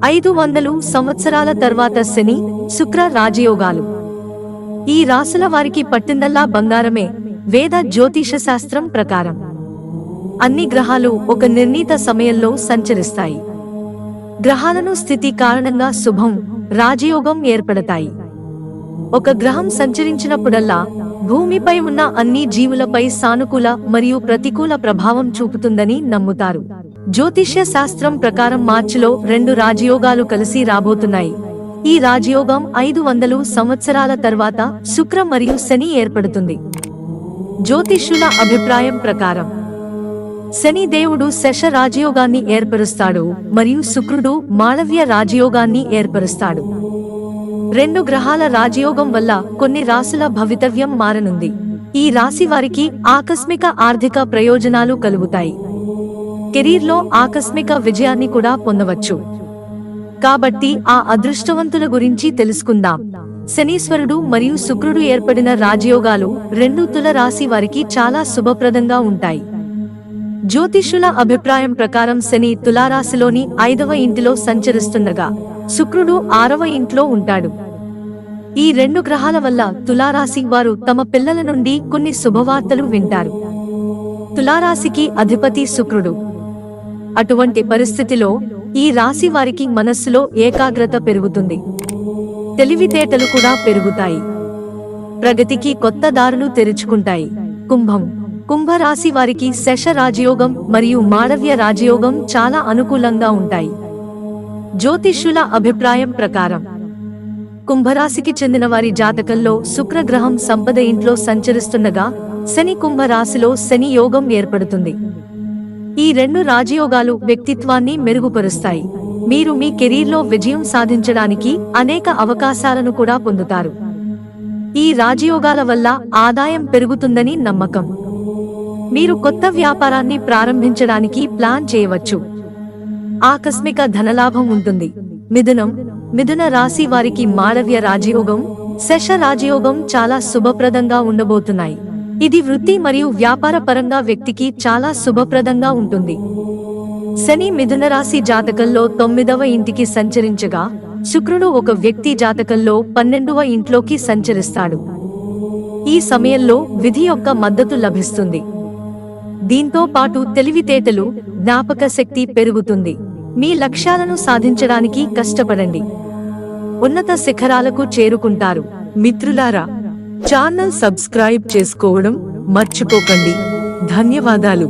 500 సంవత్సరాల తర్వాత శని, శుక్ర రాజయోగాలు. ఈ రాసుల వారికి పట్టిందల్లా బంగారమే. వేద జ్యోతిష శాస్త్రం ప్రకారం అన్ని గ్రహాలు ఒక నిర్ణీత సమయంలో సంచరిస్తాయి. గ్రహాలను స్థితి కారణంగా శుభం, రాజయోగం ఏర్పడతాయి. ఒక గ్రహం సంచరించినప్పుడల్లా భూమిపై ఉన్న అన్ని జీవులపై సానుకూల మరియు ప్రతికూల ప్రభావం చూపుతుందని నమ్ముతారు. జ్యోతిష్య శాస్త్రం ప్రకారం మార్చిలో 2 రాజయోగాలు కలిసి రాబోతున్నాయి. ఈ రాజయోగం 500 సంవత్సరాల తర్వాత శుక్ర మరియు శని ఏర్పడుతుంది. జ్యోతిష్యుల అభిప్రాయం ప్రకారం శని దేవుడు శశ రాజయోగాన్ని ఏర్పరుస్తాడు మరియు శుక్రుడు మాళవ్య రాజయోగాన్ని ఏర్పరుస్తాడు. 2 గ్రహాల రాజయోగం వల్ల కొన్ని రాశుల భవితవ్యం మారనుంది. ఈ రాశి వారికి ఆకస్మిక ఆర్థిక ప్రయోజనాలు కలుగుతాయి. కెరీర్లో ఆకస్మిక విజయాన్ని కూడా పొందవచ్చు. కాబట్టి ఆ అదృష్టవంతుల గురించి తెలుసుకుందాం. శనీశ్వరుడు మరియు శుక్రుడు ఏర్పడిన రాజయోగాలు 2 తుల రాశి వారికి చాలా శుభప్రదంగా ఉంటాయి. జ్యోతిష్యుల అభిప్రాయం ప్రకారం శని తులారాశిలోని 5వ ఇంటిలో సంచరిస్తుండగా శుక్రుడు 6వ ఇంట్లో ఉంటాడు. ఈ 2 గ్రహాల వల్ల తులారాశి వారు తమ పిల్లల నుండి కొన్ని శుభవార్తలు వింటారు. తులారాశికి అధిపతి శుక్రుడు. అటువంటి పరిస్థితిలో ఈ రాశి వారికి మనస్సులో ఏకాగ్రత పెరుగుతుంది. తెలివితేటలు కూడా పెరుగుతాయి. ప్రగతికి కొత్త దారులు తెరుచుకుంటాయి. కుంభరాశి వారికి శశ రాజయోగం మరియు మాళవ్య రాజయోగం చాలా అనుకూలంగా ఉంటాయి. జ్యోతిష్యుల అభిప్రాయం ప్రకారం కుంభరాశికి చెందిన వారి జాతకంలో శుక్రగ్రహం సంపద ఇంట్లో సంచరిస్తుండగా శని కుంభరాశిలో శని యోగం ఏర్పడుతుంది. ఈ 2 రాజయోగాలు వ్యక్తిత్వాన్ని మెరుగుపరుస్తాయి. మీరు మీ కెరీర్లో విజయం సాధించడానికి అనేక అవకాశాలను కూడా పొందుతారు. ఈ రాజయోగాల వల్ల ఆదాయం పెరుగుతుందని నమ్మకం. మీరు కొత్త వ్యాపారాన్ని ప్రారంభించడానికి ప్లాన్ చేయవచ్చు. ఆకస్మిక ధనలాభం ఉంటుంది. మిథున రాశి వారికి మాళవ్య రాజయోగం, శశ రాజయోగం చాలా శుభప్రదంగా ఉండబోతున్నాయి. ఇది వృత్తి మరియు వ్యాపార పరంగా వ్యక్తికి చాలా శుభప్రదంగా ఉంటుంది. శని మిథున రాశి జాతకంలో 9వ ఇంటికి సంచరించగా శుక్రుడు ఒక వ్యక్తి జాతకంలో 12వ ఇంట్లోకి సంచరిస్తాడు. ఈ సమయంలో విధి యొక్క మద్దతు లభిస్తుంది. దీంతో పాటు తెలివితేటలు, జ్ఞాపక శక్తి పెరుగుతుంది. మీ లక్ష్యాలను సాధించడానికి కష్టపడండి. ఉన్నత శిఖరాలకు చేరుకుంటారు. మిత్రులారా, ఛానల్ సబ్స్క్రైబ్ చేసుకోవడం మర్చిపోకండి. ధన్యవాదాలు.